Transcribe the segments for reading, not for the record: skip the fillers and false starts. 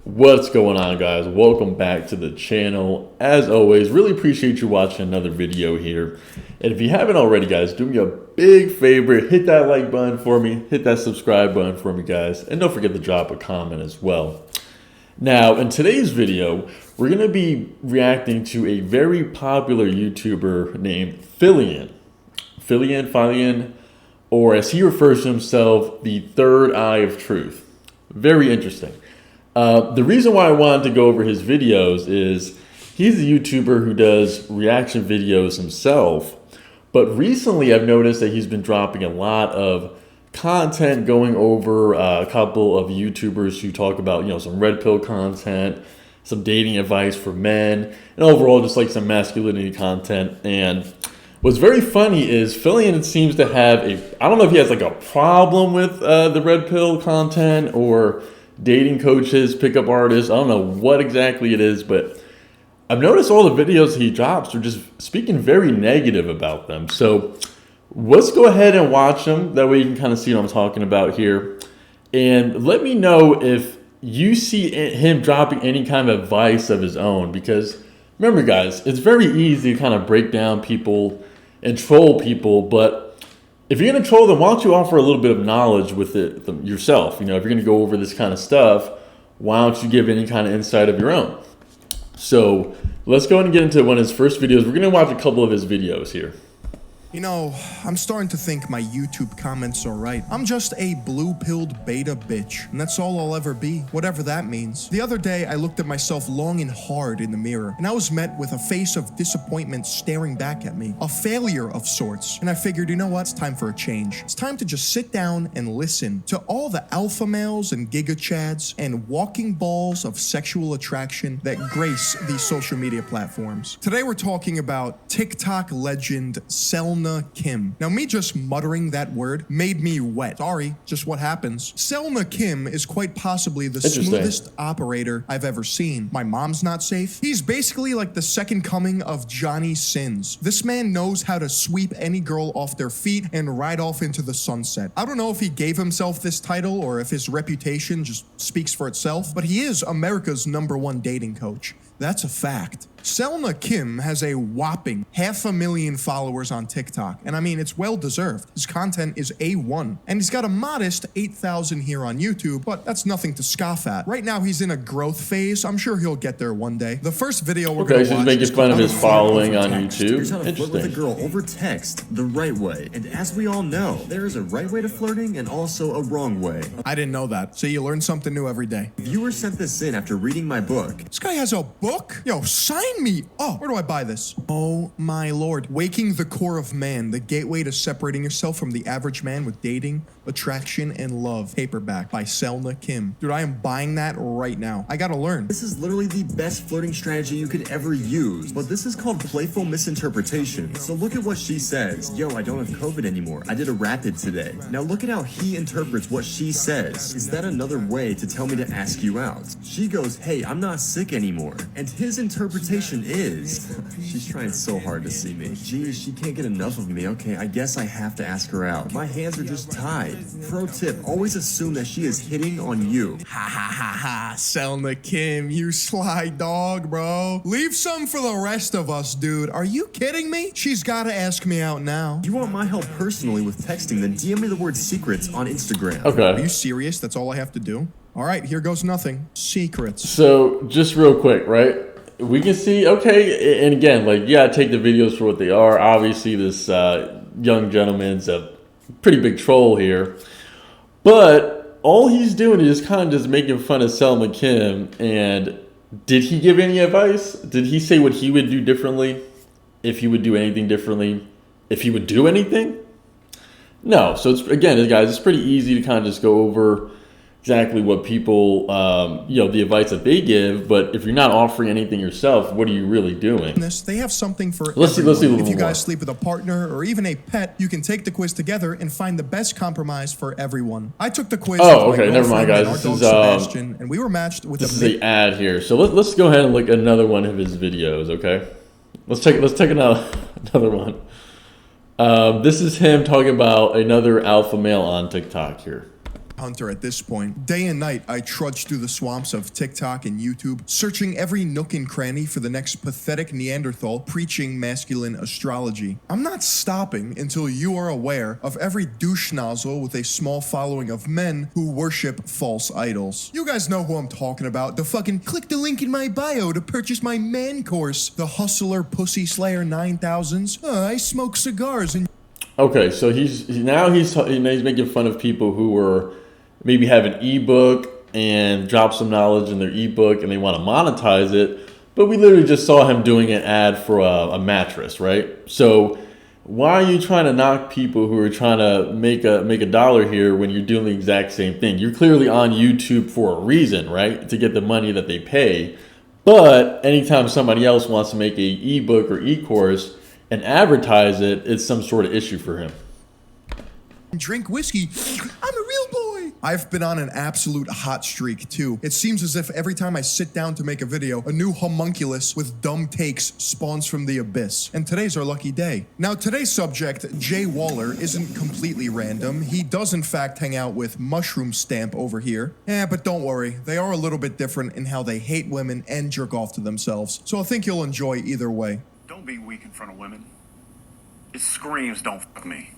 What's going on, guys? Welcome back to the channel. As always, really appreciate you watching another video here. And if you haven't already, guys, do me a big favor, hit that like button for me, hit that subscribe button for me, guys, and don't forget to drop a comment as well. Now, in today's video, we're going to be reacting to a very popular YouTuber named Phillian, or as he refers to himself, the third eye of truth. Very interesting. The reason why I wanted to go over his videos is he's a YouTuber who does reaction videos himself, but recently I've noticed that he's been dropping a lot of content going over a couple of YouTubers who talk about, some red pill content, some dating advice for men, and overall just like some masculinity content. And what's very funny is Phillian seems to have I don't know if he has like a problem with the red pill content or dating coaches, pickup artists. I don't know what exactly it is, but I've noticed all the videos he drops are just speaking very negative about them. So let's go ahead and watch them. That way you can kind of see what I'm talking about here. And let me know if you see him dropping any kind of advice of his own, because remember, guys, it's very easy to kind of break down people and troll people, but if you're going to troll them, why don't you offer a little bit of knowledge with it yourself? If you're going to go over this kind of stuff, why don't you give any kind of insight of your own? So let's go ahead and get into one of his first videos. We're going to watch a couple of his videos here. I'm starting to think my YouTube comments are right. I'm just a blue-pilled beta bitch, and that's all I'll ever be, whatever that means. The other day, I looked at myself long and hard in the mirror, and I was met with a face of disappointment staring back at me, a failure of sorts. And I figured, you know what? It's time for a change. It's time to just sit down and listen to all the alpha males and giga chads and walking balls of sexual attraction that grace these social media platforms. Today, we're talking about TikTok legend Selena Kim. Now, me just muttering that word made me wet. Sorry, just what happens. Selena Kim is quite possibly the smoothest operator I've ever seen. My mom's not safe. He's basically like the second coming of Johnny Sins. This man knows how to sweep any girl off their feet and ride off into the sunset. I don't know if he gave himself this title or if his reputation just speaks for itself, but he is America's #1 dating coach. That's a fact. Selena Kim has a whopping 500,000 followers on TikTok, and I mean, it's well deserved. His content is A1, and he's got a modest 8,000 here on YouTube, but that's nothing to scoff at. Right now, he's in a growth phase. I'm sure he'll get there one day. The first video we're going to watch making fun of his following on YouTube. Here's how to flirt with a girl over text the right way. And as we all know, there is a right way to flirting and also a wrong way. I didn't know that. So you learn something new every day. Viewer sent this in after reading my book. This guy has a book? Yo, sign me. Oh, where do I buy this? Oh my lord. Waking the Core of Man, the gateway to separating yourself from the average man with dating, attraction, and love. Paperback by Selena Kim. Dude, I am buying that right now. I gotta learn. This is literally the best flirting strategy you could ever use, but this is called playful misinterpretation. So look at what she says. Yo, I don't have COVID anymore. I did a rapid today. Now look at how he interprets what she says. Is that another way to tell me to ask you out? She goes, hey, I'm not sick anymore. And his interpretation is, she's trying so hard to see me. Geez, she can't get enough of me. Okay, I guess I have to ask her out. My hands are just tied. Pro tip, always assume that she is hitting on you. Ha ha ha ha, Selena Kim, you sly dog, bro. Leave some for the rest of us, dude. Are you kidding me? She's gotta ask me out now. If you want my help personally with texting, then DM me the word secrets on Instagram. Okay. Are you serious? That's all I have to do? All right, here goes nothing. Secrets. So just real quick, right? We can see, okay, and again, like, you gotta take the videos for what they are. Obviously, this young gentleman's a pretty big troll here, but all he's doing is kind of just making fun of Selena Kim. And did he give any advice? Did he say what he would do differently? If he would do anything differently? If he would do anything? No. So it's, again, guys, it's pretty easy to kind of just go over exactly what people, the advice that they give. But if you're not offering anything yourself, what are you really doing? They have something for let's see a little If you more. guys sleep with a partner or even a pet, you can take the quiz together and find the best compromise for everyone. I took the quiz. Oh, okay, never mind, guys. This is Sebastian, and we were matched with this is the ad here. So let's go ahead and look at another one of his videos. Okay, let's take another one. This is him talking about another alpha male on TikTok here. hunter at this point. Day and night, I trudge through the swamps of TikTok and YouTube, searching every nook and cranny for the next pathetic Neanderthal preaching masculine astrology. I'm not stopping until you are aware of every douche nozzle with a small following of men who worship false idols. You guys know who I'm talking about. The fucking click the link in my bio to purchase my man course. The hustler pussy slayer 9000s. I smoke cigars and Okay, so he's making fun of people who were maybe have an ebook and drop some knowledge in their ebook and they want to monetize it, but we literally just saw him doing an ad for a mattress, right? So why are you trying to knock people who are trying to make a dollar here when you're doing the exact same thing? You're clearly on YouTube for a reason, right? To get the money that they pay. But anytime somebody else wants to make a ebook or e-course and advertise it, it's some sort of issue for him. drink whiskey. I'm a real boy. I've been on an absolute hot streak too. It seems as if every time I sit down to make a video, a new homunculus with dumb takes spawns from the abyss. And today's our lucky day. Now today's subject, Jay Waller, isn't completely random. He does in fact hang out with Mushroom Stamp over here. But don't worry, they are a little bit different in how they hate women and jerk off to themselves. So I think you'll enjoy either way. Don't be weak in front of women. It screams, don't fuck me.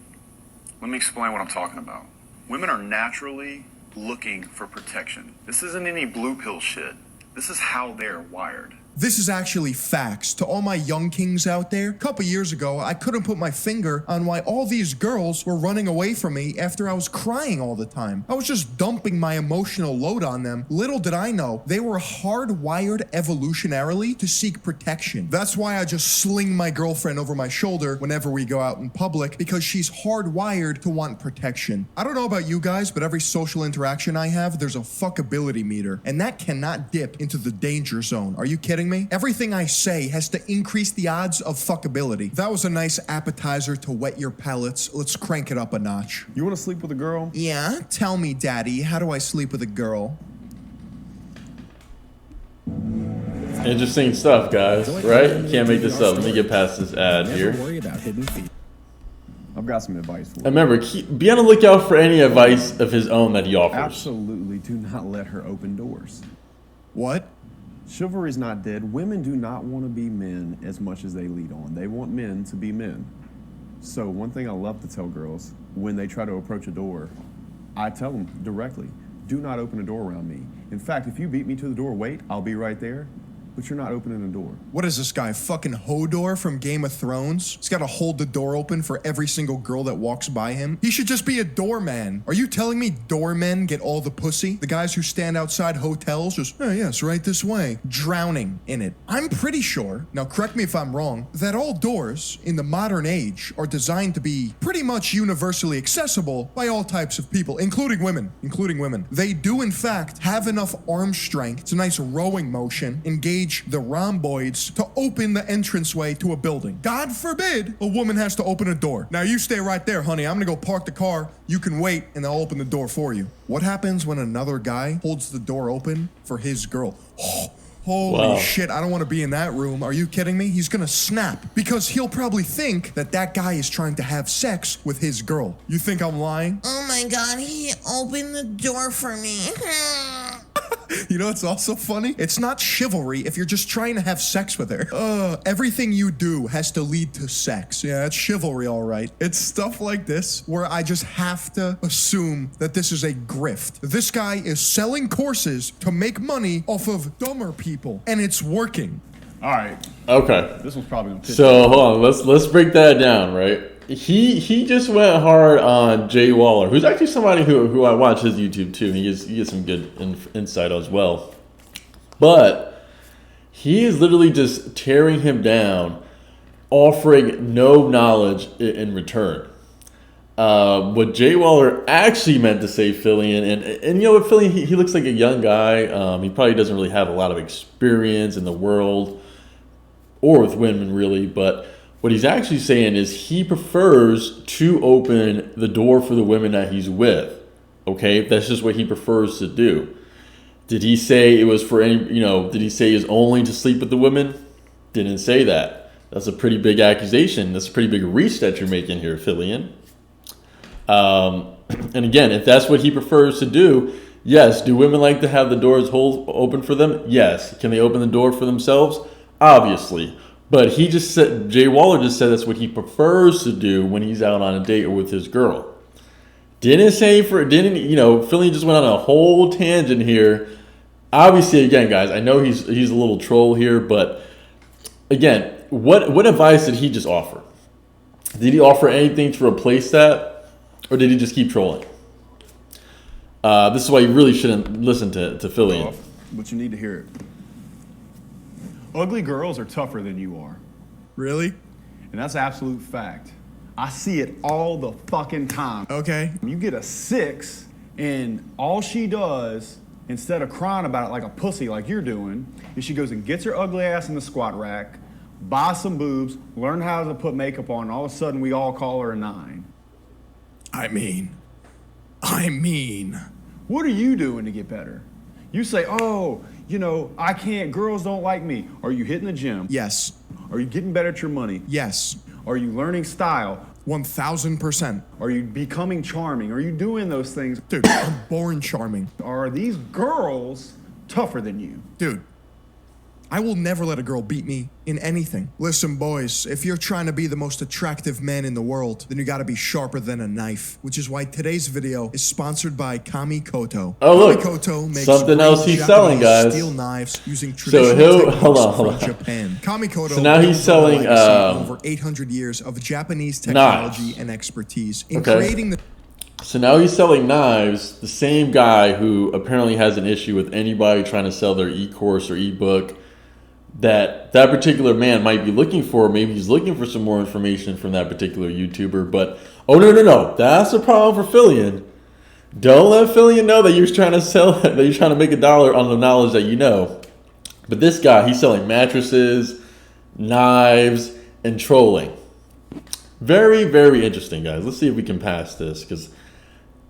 Let me explain what I'm talking about. Women are naturally looking for protection. This isn't any blue pill shit. This is how they're wired. This is actually facts. To all my young kings out there, a couple years ago, I couldn't put my finger on why all these girls were running away from me after I was crying all the time. I was just dumping my emotional load on them. Little did I know, they were hardwired evolutionarily to seek protection. That's why I just sling my girlfriend over my shoulder whenever we go out in public, because she's hardwired to want protection. I don't know about you guys, but every social interaction I have, there's a fuckability meter, and that cannot dip into the danger zone. Are you kidding me? Everything I say has to increase the odds of fuckability. That was a nice appetizer to whet your palates. Let's crank it up a notch. You want to sleep with a girl? Yeah? Tell me, daddy, how do I sleep with a girl? Interesting stuff, guys, right? You can't make this up. Let me get past this ad here. Never worry about hidden feet. I've got some advice for you. And remember, be on the lookout for any advice of his own that he offers. Absolutely do not let her open doors. What? Chivalry's not dead. Women do not want to be men as much as they lead on. They want men to be men. So one thing I love to tell girls, when they try to approach a door, I tell them directly, do not open a door around me. In fact, if you beat me to the door, wait, I'll be right there. But you're not opening the door. What is this guy, fucking Hodor from Game of Thrones? He's gotta hold the door open for every single girl that walks by him. He should just be a doorman. Are you telling me doormen get all the pussy? The guys who stand outside hotels just, oh yes, right this way, drowning in it. I'm pretty sure, now correct me if I'm wrong, that all doors in the modern age are designed to be pretty much universally accessible by all types of people, including women. They do in fact have enough arm strength, it's a nice rowing motion, engage the rhomboids to open the entranceway to a building. God forbid a woman has to open a door. Now you stay right there, honey. I'm gonna go park the car. You can wait and I'll open the door for you. What happens when another guy holds the door open for his girl? Holy shit, I don't want to be in that room. Are you kidding me? He's gonna snap because he'll probably think that that guy is trying to have sex with his girl. You think I'm lying? Oh my god, he opened the door for me. You know what's also funny? It's not chivalry if you're just trying to have sex with her. Everything you do has to lead to sex. Yeah, it's chivalry, all right. It's stuff like this where I just have to assume that this is a grift. This guy is selling courses to make money off of dumber people, and it's working. All right. Okay. This one's probably going to So hold on, let's break that down, right? He just went hard on Jay Waller, who's actually somebody who I watch his YouTube too. He gets some good insight as well. But he is literally just tearing him down, offering no knowledge in return. What Jay Waller actually meant to say, Fillion, and you know what, Fillion, he looks like a young guy. He probably doesn't really have a lot of experience in the world or with women really, but what he's actually saying is he prefers to open the door for the women that he's with. Okay, that's just what he prefers to do. Did he say it was for any? Did he say it's only to sleep with the women? Didn't say that. That's a pretty big accusation. That's a pretty big reach that you're making here, Fillion. And again, if that's what he prefers to do, yes. Do women like to have the doors open for them? Yes. Can they open the door for themselves? Obviously. But he just said, Jay Waller just said that's what he prefers to do when he's out on a date or with his girl. Philly just went on a whole tangent here. Obviously, again, guys, I know he's a little troll here, but again, what advice did he just offer? Did he offer anything to replace that, or did he just keep trolling? This is why you really shouldn't listen to Philly. But you need to hear it. Ugly girls are tougher than you are. Really? And that's absolute fact. I see it all the fucking time. Okay. You get a 6, and all she does, instead of crying about it like a pussy like you're doing, is she goes and gets her ugly ass in the squat rack, buys some boobs, learn how to put makeup on, and all of a sudden we all call her a 9. I mean. What are you doing to get better? You say, oh, I can't, girls don't like me. Are you hitting the gym? Yes. Are you getting better at your money? Yes. Are you learning style? 1000%. Are you becoming charming? Are you doing those things? Dude, I'm born charming. Are these girls tougher than you? Dude, I will never let a girl beat me in anything. Listen, boys, if you're trying to be the most attractive man in the world, then you gotta be sharper than a knife, which is why today's video is sponsored by Kami Koto. Oh, look, Kami Koto makes something else he's selling, guys. steel knives using traditional techniques from Japan. Kami Koto So now he's selling over 800 years of Japanese technology knives. and expertise in creating the. So now he's selling knives. The same guy who apparently has an issue with anybody trying to sell their e-course or e-book that particular man might be looking for. Maybe he's looking for some more information from that particular YouTuber. But no, that's a problem for Phillian. Don't let Phillian know that you're trying to sell, that you're trying to make $1 on the knowledge that you know. But this guy, he's selling mattresses, knives, and trolling. Very, very interesting, guys. Let's see if we can pass this, because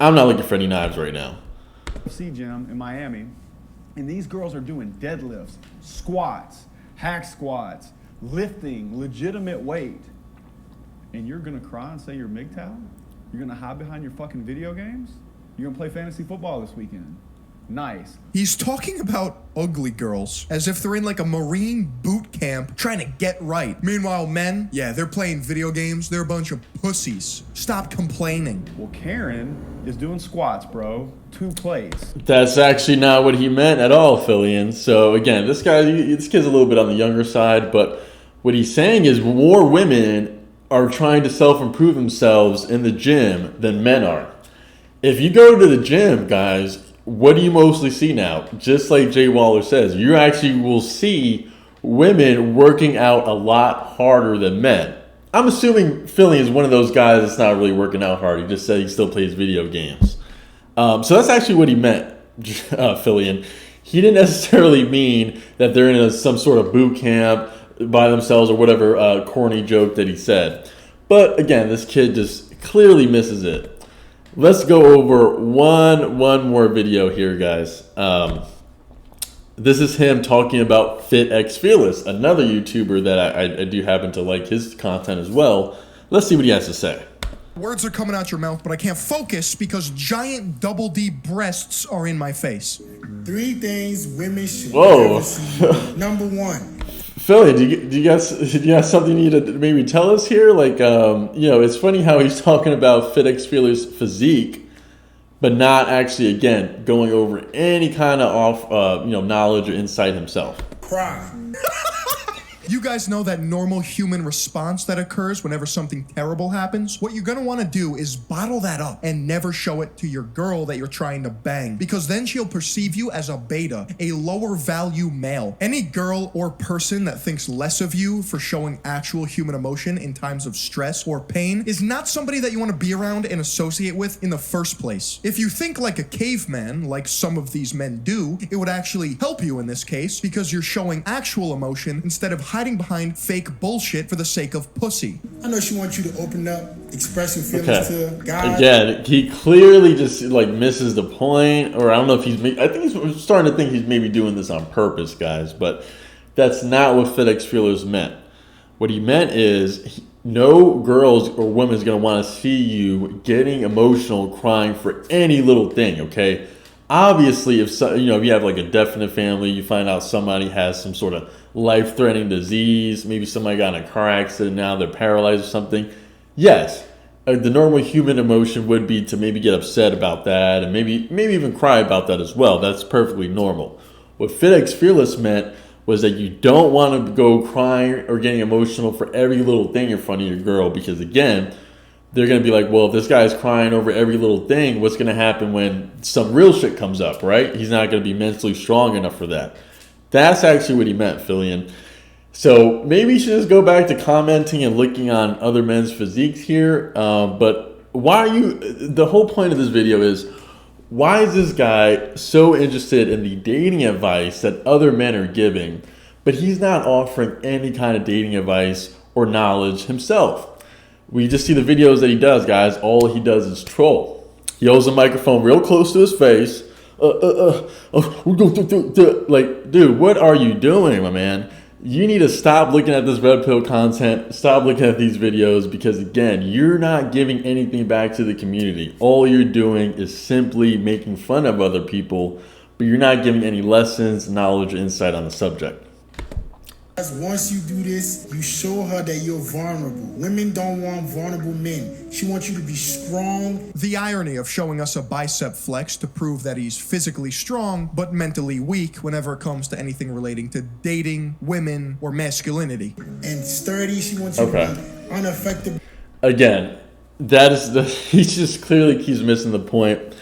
I'm not looking for any knives right now. Gym in Miami, and these girls are doing deadlifts, squats, hack squats, lifting legitimate weight, and you're gonna cry and say you're MGTOW? You're gonna hide behind your fucking video games? You're gonna play fantasy football this weekend? Nice. He's talking about ugly girls as if they're in like a Marine boot camp trying to get right. Meanwhile, men, yeah, they're playing video games. They're a bunch of pussies. Stop complaining. Well, Karen is doing squats, bro. 2 plates. That's actually not what he meant at all, Phillian. So again, this kid's a little bit on the younger side, but what he's saying is more women are trying to self-improve themselves in the gym than men are. If you go to the gym, guys, what do you mostly see now? Just like Jay Waller says, you actually will see women working out a lot harder than men. I'm assuming Philly is one of those guys that's not really working out hard. He just said he still plays video games. So that's actually what he meant, Phillian. He didn't necessarily mean that they're in some sort of boot camp by themselves or whatever corny joke that he said. But again, this kid just clearly misses it. Let's go over one more video here, guys. This is him talking about FitX Fearless, another YouTuber that I do happen to like his content as well. Let's see what he has to say. Words are coming out your mouth, but I can't focus because giant double D breasts are in my face. 3 things women should Whoa. never see. Number 1. Philly, do you guys something you need to maybe tell us here? Like, it's funny how he's talking about FitX Fearless physique, but not actually, again, going over any kind of knowledge or insight himself. Cry. You guys know that normal human response that occurs whenever something terrible happens? What you're gonna wanna do is bottle that up and never show it to your girl that you're trying to bang, because then she'll perceive you as a beta, a lower value male. Any girl or person that thinks less of you for showing actual human emotion in times of stress or pain is not somebody that you wanna be around and associate with in the first place. If you think like a caveman, like some of these men do, it would actually help you in this case because you're showing actual emotion instead of hiding behind fake bullshit for the sake of pussy. I know she wants you to open up, express your feelings to God. Again, he clearly just misses the point, or I don't know if I think he's starting to think he's maybe doing this on purpose, guys, but that's not what FitX Fearless meant. What he meant is no girls or woman is going to want to see you getting emotional, crying for any little thing, okay? Obviously, if if you have like a deaf in the family, you find out somebody has some sort of life-threatening disease, maybe somebody got in a car accident, now they're paralyzed or something. Yes, the normal human emotion would be to maybe get upset about that and maybe even cry about that as well. That's perfectly normal. What FitX Fearless meant was that you don't want to go crying or getting emotional for every little thing in front of your girl, because again, they're going to be like, well, if this guy's crying over every little thing, what's going to happen when some real shit comes up, right? He's not going to be mentally strong enough for that. That's actually what he meant, Fillion. So maybe you should just go back to commenting and looking on other men's physiques here. But why are you... The whole point of this video is, why is this guy so interested in the dating advice that other men are giving, but he's not offering any kind of dating advice or knowledge himself? We just see the videos that he does, guys. All he does is troll. He holds the microphone real close to his face. Like, dude, what are you doing, my man? You need to stop looking at this red pill content. Stop looking at these videos, because, again, you're not giving anything back to the community. All you're doing is simply making fun of other people, but you're not giving any lessons, knowledge, or insight on the subject. Once you do this, you show her that you're vulnerable. Women don't want vulnerable men. She wants you to be strong. The irony of showing us a bicep flex to prove that he's physically strong but mentally weak whenever it comes to anything relating to dating, women, or masculinity. And sturdy, she wants you to be unaffected. Again, that is he just clearly keeps missing the point.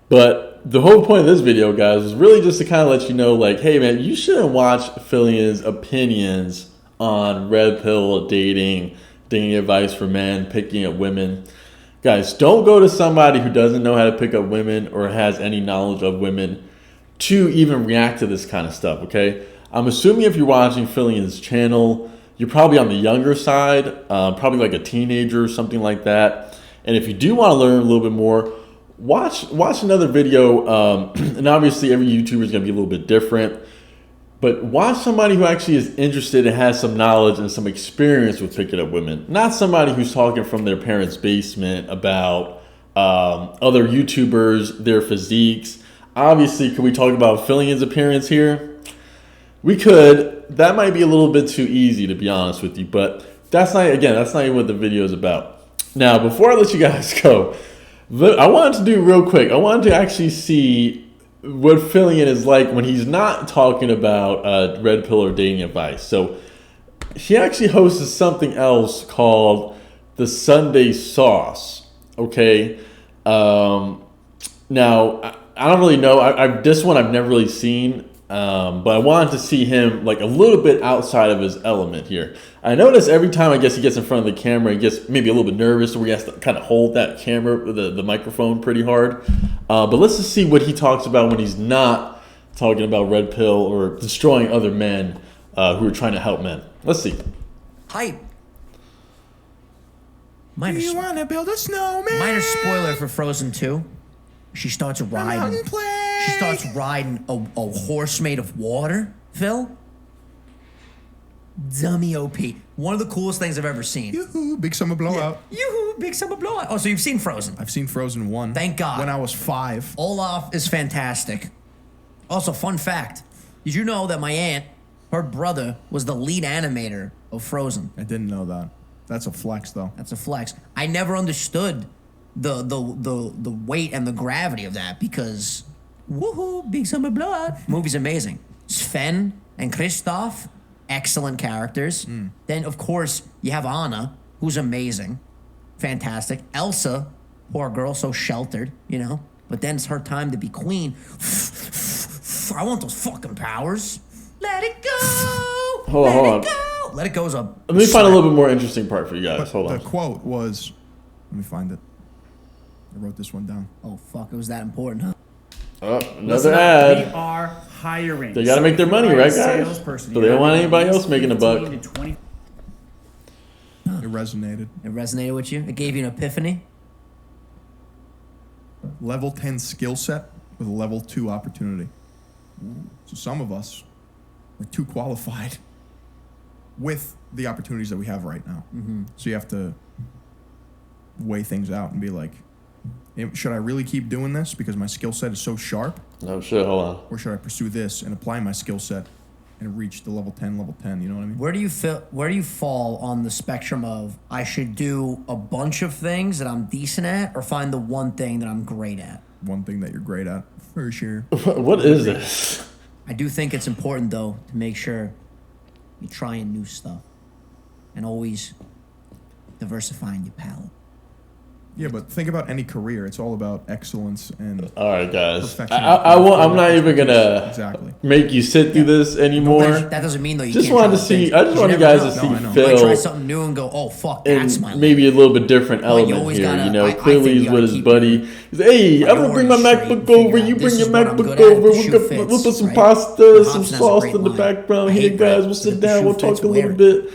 But the whole point of this video, guys, is really just to kind of let you know, like, hey, man, you shouldn't watch Fillion's opinions on red pill, dating advice for men, picking up women. Guys, don't go to somebody who doesn't know how to pick up women or has any knowledge of women to even react to this kind of stuff, okay? I'm assuming if you're watching Fillion's channel, you're probably on the younger side, probably like a teenager or something like that. And if you do want to learn a little bit more, watch another video, and obviously every YouTuber is going to be a little bit different, but watch somebody who actually is interested and has some knowledge and some experience with picking up women, not somebody who's talking from their parents' basement about other YouTubers, their physiques. Obviously, could we talk about Fillion's appearance here? We could. That might be a little bit too easy, to be honest with you, but that's not even what the video is about. Now, before I let you guys go, I wanted to do real quick. I wanted to actually see what Fillion is like when he's not talking about red pill or dating advice. So he actually hosts something else called the Sunday Sauce. Okay. Now I don't really know. This one I've never really seen. But I wanted to see him like a little bit outside of his element here. I notice every time I guess he gets in front of the camera, he gets maybe a little bit nervous, so he has to kind of hold that camera, the microphone pretty hard. But let's just see what he talks about when he's not talking about red pill or destroying other men who are trying to help men. Let's see. Hype. Do you want to build a snowman? Minor spoiler for Frozen 2. She starts riding. She starts riding a horse made of water, Phil. Dummy OP. One of the coolest things I've ever seen. Yoo-hoo, big summer blowout. Yeah. Yoo-hoo, big summer blowout. Oh, so you've seen Frozen? I've seen Frozen 1. Thank God. When I was 5. Olaf is fantastic. Also, fun fact. Did you know that my aunt, her brother, was the lead animator of Frozen? I didn't know that. That's a flex, though. That's a flex. I never understood the weight and the gravity of that because, woohoo, big summer blowout. Movie's amazing. Sven and Kristoff, excellent characters. Then, of course, you have Anna, who's amazing. Fantastic. Elsa, poor girl, so sheltered, you know. But then it's her time to be queen. I want those fucking powers. Let it go. Hold on. Go. Let it go is a... Let me find a little bit more interesting part for you guys. Hold on. The quote was... Let me find it. I wrote this one down. Oh, fuck. It was that important, huh? Oh, another ad. We are hiring. They got to make their money, right, guys? Salesperson. So they don't want anybody else making a buck. It resonated. It resonated with you? It gave you an epiphany? Level 10 skill set with a level 2 opportunity. So some of us are too qualified with the opportunities that we have right now. So you have to weigh things out and be like, should I really keep doing this because my skill set is so sharp? No shit, hold on. Or should I pursue this and apply my skill set and reach the level 10, you know what I mean? Where do you fall on the spectrum of I should do a bunch of things that I'm decent at or find the one thing that I'm great at? One thing that you're great at, for sure. What is this? I do think it's important, though, to make sure you're trying new stuff and always diversifying your palate. Yeah, but think about any career. It's all about excellence and All right, guys. perfection. I'm not even gonna Exactly. make you sit through this anymore. That doesn't mean, though, you Just can't wanted try to see. things. I just want you never guys to know. see No, I know. You might try Phil something new and go, oh, fuck, that's my and maybe a little bit different you element always here. gotta- You know, I clearly think you he's gotta with his keep buddy. He's like, hey, I'm gonna bring my priorities straight MacBook and figure over. out You this bring is your what I'm MacBook good at, over. the We shoe could fits, we'll put some right? pasta, And some Hobson has a sauce great in the line. background I here, hate guys. that. We'll If sit the down. shoe We'll talk fits, a little wear it. bit.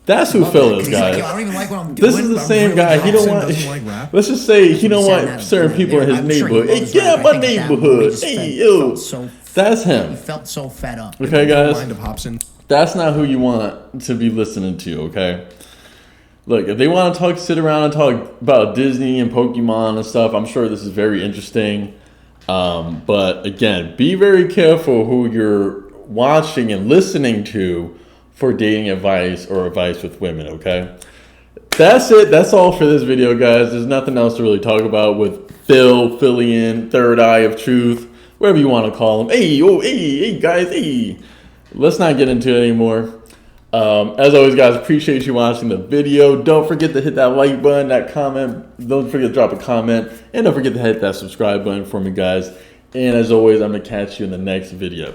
That's who Phil is, He's like, yo, I guys. don't even like what I'm doing. This is the but I'm same really guy. He good. don't Hobson want. doesn't like rap. Let's just say he don't He said want that certain in people in his I'm sure he neighborhood. Hey, loves get rap. out my I think at that point neighborhood. he just Hey, felt yo. so- That's He him. felt so fed up. Okay, Mind guys. of Hobson. That's not who you want to be listening to, okay? Look, if they want to sit around and talk about Disney and Pokemon and stuff, I'm sure this is very interesting. But again, be very careful who you're watching and listening to for dating advice or advice with women, okay? That's it. That's all for this video, guys. There's nothing else to really talk about with Phil, Phillian, Third Eye of Truth, whatever you want to call him. Hey, guys, hey. Let's not get into it anymore. As always, guys, appreciate you watching the video. Don't forget to hit that like button, that comment. Don't forget to drop a comment. And don't forget to hit that subscribe button for me, guys. And as always, I'm going to catch you in the next video.